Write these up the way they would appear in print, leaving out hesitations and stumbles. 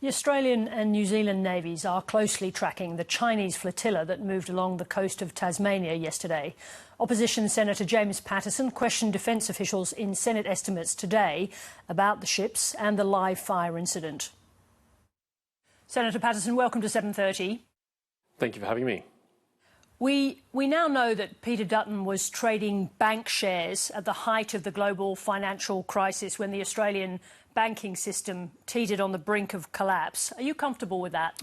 The Australian and New Zealand navies are closely tracking the Chinese flotilla that moved along the coast of Tasmania yesterday. Opposition Senator James Patterson questioned defence officials in Senate estimates today about the ships and the live fire incident. Senator Patterson, welcome to 7:30. Thank you for having me. We now know that Peter Dutton was trading bank shares at the height of the global financial crisis when the Australian banking system teetered on the brink of collapse. Are you comfortable with that?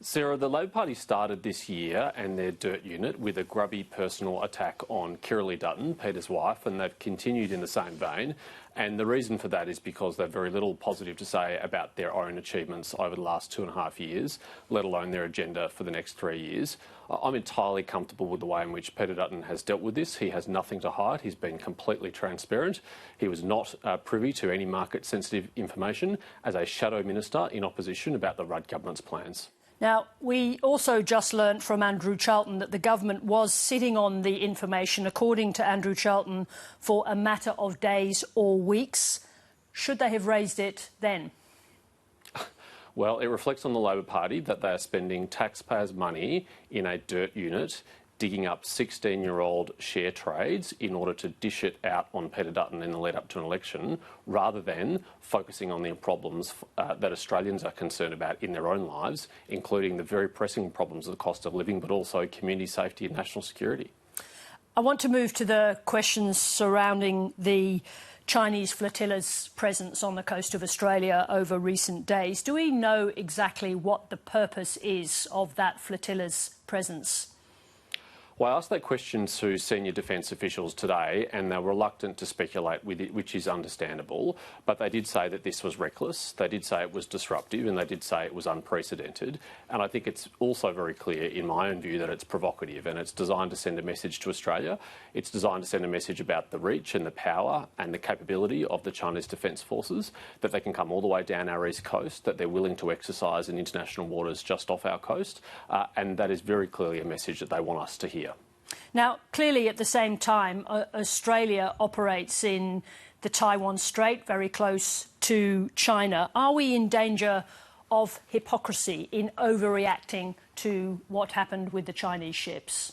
Sarah, the Labor Party started this year and their dirt unit with a grubby personal attack on Kirralie Dutton, Peter's wife, and they've continued in the same vein. And the reason for that is because they've very little positive to say about their own achievements over the last 2.5 years, let alone their agenda for the next 3 years. I'm entirely comfortable with the way in which Peter Dutton has dealt with this. He has nothing to hide. He's been completely transparent. He was not privy to any market-sensitive information as a shadow minister in opposition about the Rudd government's plans. Now, we also just learnt from Andrew Charlton that the government was sitting on the information, according to Andrew Charlton, for a matter of days or weeks. Should they have raised it then? Well, it reflects on the Labor Party that they are spending taxpayers' money in a dirt unit, digging up 16-year-old share trades in order to dish it out on Peter Dutton in the lead up to an election, rather than focusing on the problems that Australians are concerned about in their own lives, including the very pressing problems of the cost of living, but also community safety and national security. I want to move to the questions surrounding the Chinese flotilla's presence on the coast of Australia over recent days. Do we know exactly what the purpose is of that flotilla's presence? Well, I asked that question to senior defence officials today and they're reluctant to speculate with it, which is understandable, but they did say that this was reckless, they did say it was disruptive, and they did say it was unprecedented. And I think it's also very clear, in my own view, that it's provocative and it's designed to send a message to Australia. It's designed to send a message about the reach and the power and the capability of the Chinese Defence Forces, that they can come all the way down our east coast, that they're willing to exercise in international waters just off our coast, and that is very clearly a message that they want us to hear. Now, clearly at the same time, Australia operates in the Taiwan Strait, very close to China. Are we in danger of hypocrisy in overreacting to what happened with the Chinese ships?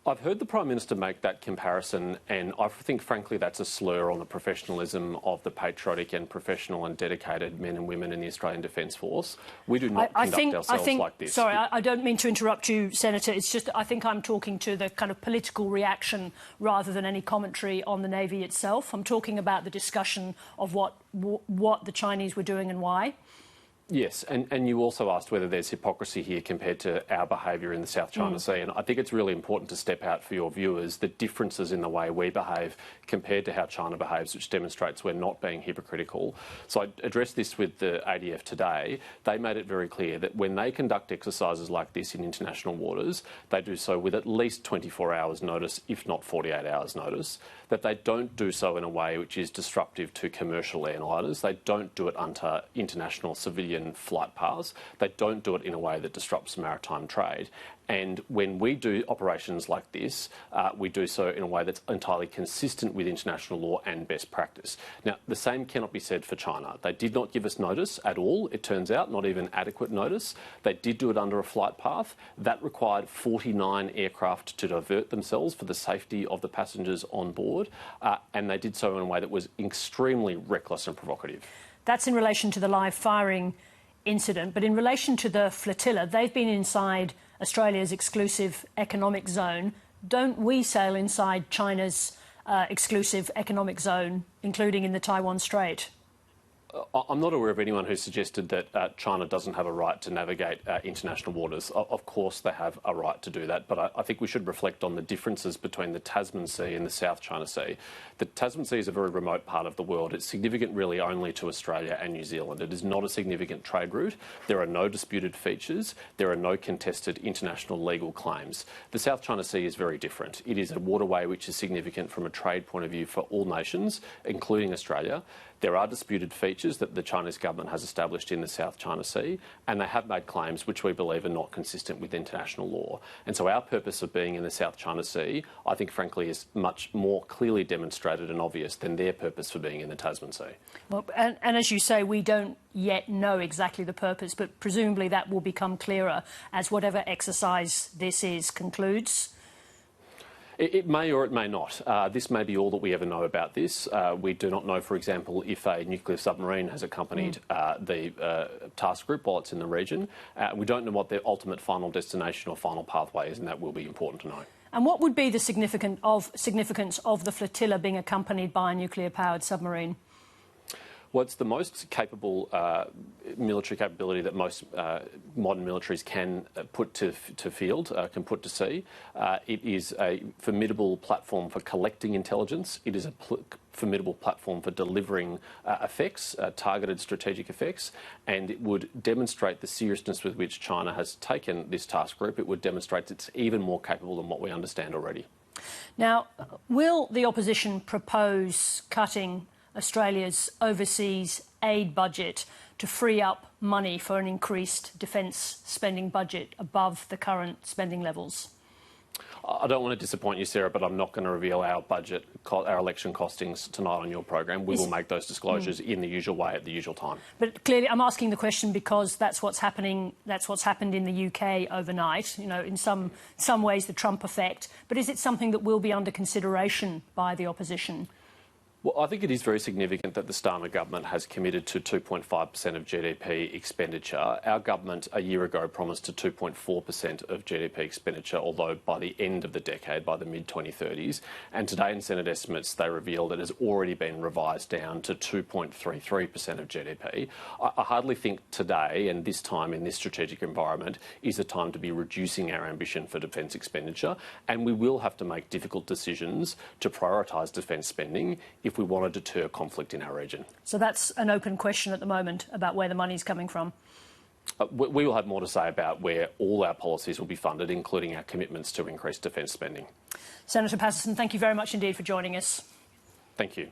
I've heard the Prime Minister make that comparison, and I think, frankly, that's a slur on the professionalism of the patriotic and professional and dedicated men and women in the Australian Defence Force. We do not conduct ourselves like this. Sorry, I don't mean to interrupt you, Senator. It's just I think I'm talking to the kind of political reaction rather than any commentary on the Navy itself. I'm talking about the discussion of what the Chinese were doing and why. Yes, and you also asked whether there's hypocrisy here compared to our behaviour in the South China Sea, and I think it's really important to step out for your viewers the differences in the way we behave compared to how China behaves, which demonstrates we're not being hypocritical. So I addressed this with the ADF today. They made it very clear that when they conduct exercises like this in international waters, they do so with at least 24 hours notice, if not 48 hours notice, that they don't do so in a way which is disruptive to commercial airliners. They don't do it under international civilian flight paths. They don't do it in a way that disrupts maritime trade. And when we do operations like this, we do so in a way that's entirely consistent with international law and best practice. Now, the same cannot be said for China. They did not give us notice at all, it turns out, not even adequate notice. They did do it under a flight path. That required 49 aircraft to divert themselves for the safety of the passengers on board, and they did so in a way that was extremely reckless and provocative. That's in relation to the live firing incident, but in relation to the flotilla, they've been inside Australia's exclusive economic zone. Don't we sail inside China's exclusive economic zone, including in the Taiwan Strait? I'm not aware of anyone who suggested that China doesn't have a right to navigate international waters. Of course they have a right to do that, but I think we should reflect on the differences between the Tasman Sea and the South China Sea. The Tasman Sea is a very remote part of the world. It's significant really only to Australia and New Zealand. It is not a significant trade route. There are no disputed features. There are no contested international legal claims. The South China Sea is very different. It is a waterway which is significant from a trade point of view for all nations, including Australia. There are disputed features that the Chinese government has established in the South China Sea, and they have made claims which we believe are not consistent with international law. And so our purpose of being in the South China Sea, I think, frankly, is much more clearly demonstrated and obvious than their purpose for being in the Tasman Sea. Well, and as you say, we don't yet know exactly the purpose, but presumably that will become clearer as whatever exercise this is concludes. It may or it may not. This may be all that we ever know about this. We do not know, for example, if a nuclear submarine has accompanied the task group while it's in the region. We don't know what their ultimate final destination or final pathway is, and that will be important to know. And what would be the significance of the flotilla being accompanied by a nuclear-powered submarine? Well, it's the most capable military capability that most modern militaries can put to field, can put to sea. It is a formidable platform for collecting intelligence. It is a formidable platform for delivering effects, targeted strategic effects, and it would demonstrate the seriousness with which China has taken this task group. It would demonstrate it's even more capable than what we understand already. Now, will the opposition propose cutting Australia's overseas aid budget to free up money for an increased defence spending budget above the current spending levels? I don't want to disappoint you, Sarah, but I'm not going to reveal our budget, our election costings tonight on your program. We will make those disclosures in the usual way at the usual time. But clearly, I'm asking the question because that's what's happening. That's what's happened in the UK overnight. You know, in some ways, the Trump effect. But is it something that will be under consideration by the opposition? Well, I think it is very significant that the Starmer government has committed to 2.5% of GDP expenditure. Our government a year ago promised to 2.4% of GDP expenditure, although by the end of the decade, by the mid-2030s. And today in Senate estimates, they reveal that it has already been revised down to 2.33% of GDP. I hardly think today and this time in this strategic environment is the time to be reducing our ambition for defence expenditure. And we will have to make difficult decisions to prioritise defence spending if we want to deter conflict in our region. So that's an open question at the moment about where the money's coming from. We will have more to say about where all our policies will be funded, including our commitments to increase defence spending. Senator Patterson, thank you very much indeed for joining us. Thank you.